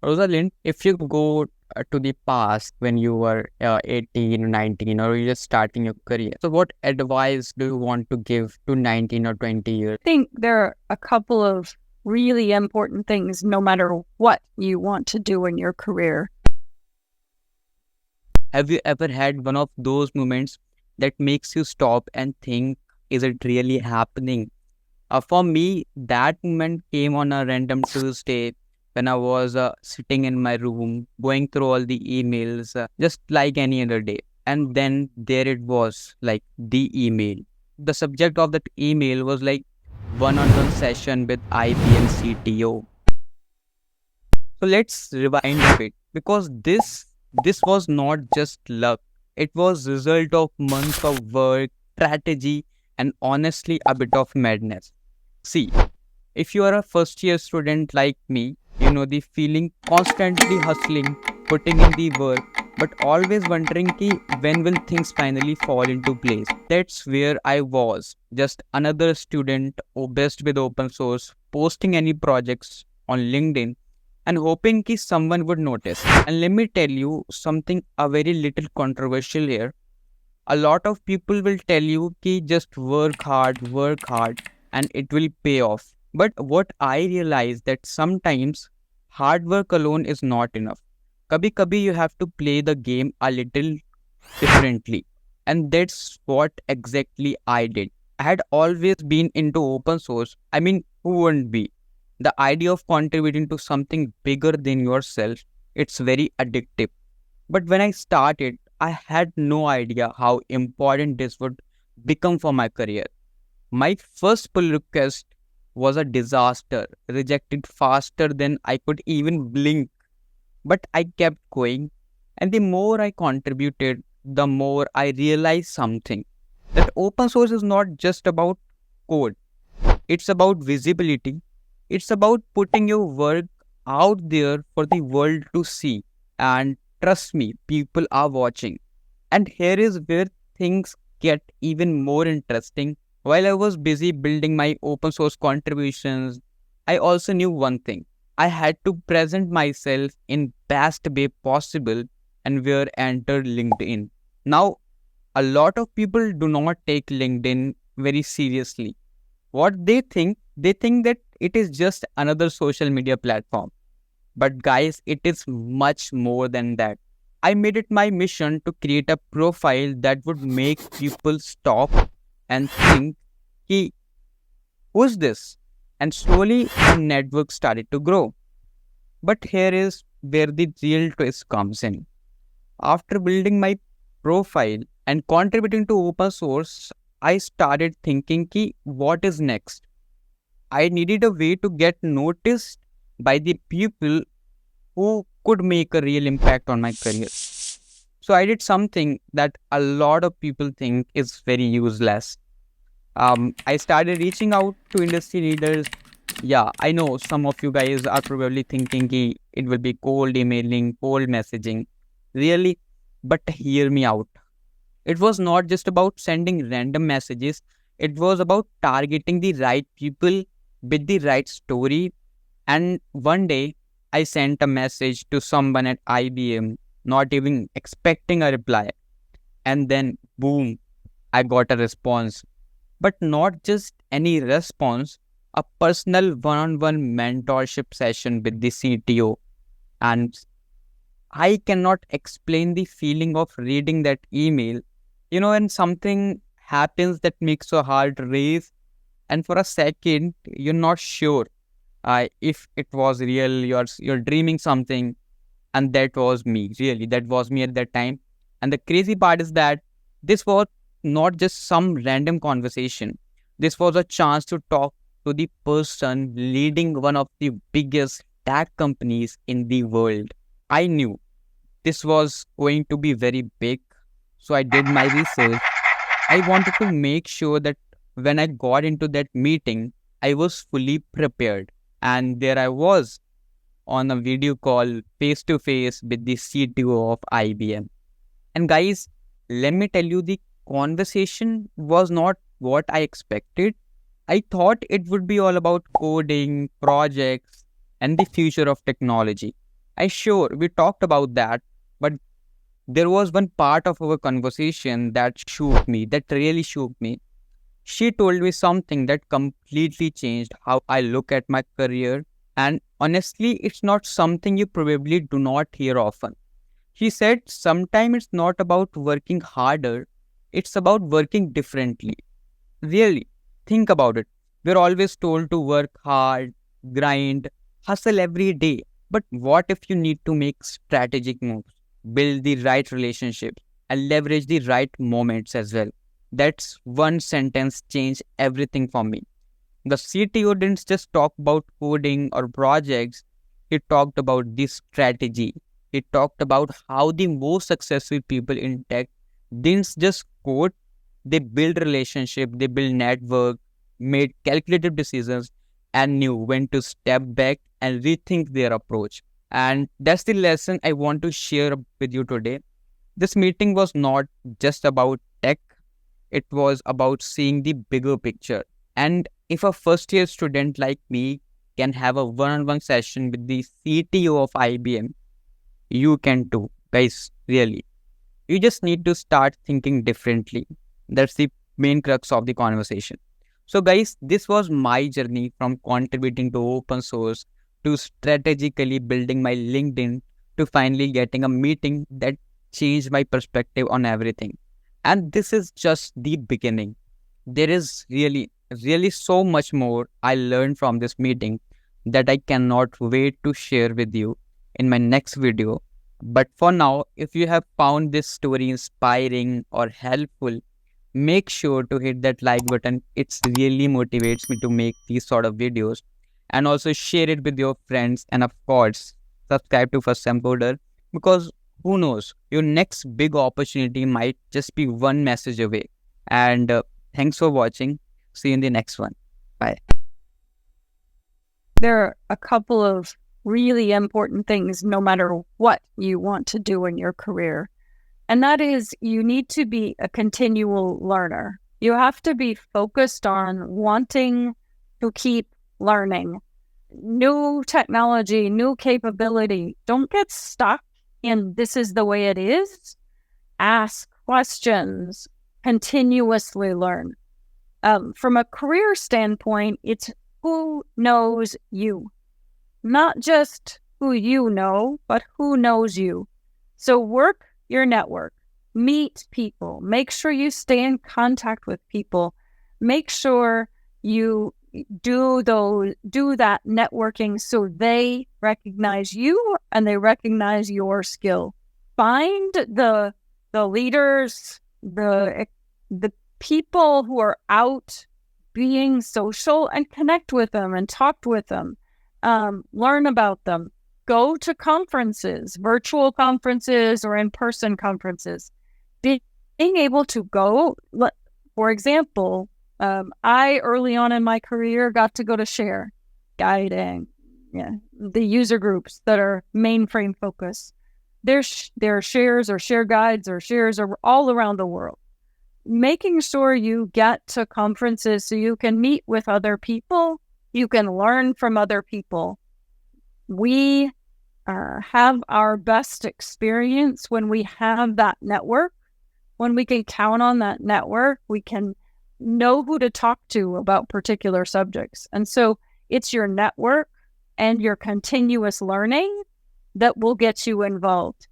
Rosalind, if you go to the past when you were 18, 19, or you're just starting your career, so what advice do you want to give to 19 or 20 years? I think there are a couple of really important things no matter what you want to do in your career. Have you ever had one of those moments that makes you stop and think, is it really happening? For me, that moment came on a random Tuesday when I was sitting in my room, going through all the emails, just like any other day. And then there it was, like the email. The subject of that email was like one-on-one session with IBM CTO. So let's rewind a bit because this was not just luck. It was result of months of work, strategy, and honestly a bit of madness. See, if you are a first year student like me, you know the feeling constantly hustling, putting in the work, but always wondering ki when will things finally fall into place. That's where I was, just another student obsessed with open source, posting any projects on LinkedIn and hoping ki someone would notice. And let me tell you something a very little controversial here. A lot of people will tell you ki just work hard and it will pay off. But what I realize that sometimes hard work alone is not enough. Kabhi kabhi you have to play the game a little differently. And that's what exactly I did. I had always been into open source. I mean, who wouldn't be? The idea of contributing to something bigger than yourself, it's very addictive. But when I started, I had no idea how important this would become for my career. My first pull request was a disaster, rejected faster than I could even blink. But I kept going, and the more I contributed, the more I realized something that open source is not just about code, it's about visibility, it's about putting your work out there for the world to see. And trust me, people are watching. And here is where things get even more interesting. While I was busy building my open source contributions, I also knew one thing. I had to present myself in best way possible and where entered LinkedIn. Now, a lot of people do not take LinkedIn very seriously. What they think that it is just another social media platform. But guys, it is much more than that. I made it my mission to create a profile that would make people stop and think, "Hey, who's this?" And slowly my network started to grow. But here is where the real twist comes in. After building my profile and contributing to open source, I started thinking, "Ki, what is next?" I needed a way to get noticed by the people who could make a real impact on my career. So I did something that a lot of people think is very useless. I started reaching out to industry leaders. Yeah, I know some of you guys are probably thinking ki it will be cold emailing, cold messaging. Really? But hear me out. It was not just about sending random messages. It was about targeting the right people with the right story. And one day, I sent a message to someone at IBM, not even expecting a reply. And then, boom, I got a response. But not just any response, a personal one on one mentorship session with the CTO. And I cannot explain the feeling of reading that email. You know, when something happens that makes your heart race, and for a second, you're not sure if it was real, you're dreaming something. And that was me, really. That was me at that time. And the crazy part is that this was not just some random conversation. This was a chance to talk to the person leading one of the biggest tech companies in the world. I knew this was going to be very big. So I did my research. I wanted to make sure that when I got into that meeting, I was fully prepared. And there I was on a video call face to face with the CTO of IBM. And guys, let me tell you, the conversation was not what I expected. I thought it would be all about coding, projects, and the future of technology. I sure we talked about that, but there was one part of our conversation that shook me, that really shook me. She told me something that completely changed how I look at my career. And honestly, it's not something you probably do not hear often. She said, sometimes it's not about working harder, it's about working differently. Really, think about it. We're always told to work hard, grind, hustle every day. But what if you need to make strategic moves, build the right relationships, and leverage the right moments as well? That's one sentence changed everything for me. The CTO didn't just talk about coding or projects, he talked about the strategy. He talked about how the most successful people in tech didn't just code, they build relationship, they build network, made calculated decisions, and knew when to step back and rethink their approach. And that's the lesson I want to share with you today. This meeting was not just about tech, it was about seeing the bigger picture. And if a first year student like me can have a one on one session with the CTO of IBM, you can too, guys, really. You just need to start thinking differently. That's the main crux of the conversation. So, guys, this was my journey from contributing to open source to strategically building my LinkedIn to finally getting a meeting that changed my perspective on everything. And this is just the beginning. There is really so much more I learned from this meeting that I cannot wait to share with you in my next video. But for now, if you have found this story inspiring or helpful, make sure to hit that like button. It really motivates me to make these sort of videos, and also share it with your friends, and of course subscribe to First Sem Coder, because who knows, your next big opportunity might just be one message away. And thanks for watching. See you in the next one. Bye. There are a couple of really important things no matter what you want to do in your career. And that is, you need to be a continual learner. You have to be focused on wanting to keep learning new technology, new capability. Don't get stuck in this is the way it is. Ask questions, continuously learn. From a career standpoint, it's who knows you, not just who you know, but who knows you. So work your network, meet people, make sure you stay in contact with people, make sure you do that networking so they recognize you and they recognize your skill. Find the leaders, the people who are out being social, and connect with them and talk with them. Learn about them. Go to conferences, virtual conferences or in-person conferences. Being able to go, for example, I early on in my career got to go to Share, guiding, the user groups that are mainframe focused. Their shares or share guides or shares are all around the world. Making sure you get to conferences so you can meet with other people, you can learn from other people. We have our best experience when we have that network. When we can count on that network, we can know who to talk to about particular subjects. And so it's your network and your continuous learning that will get you involved.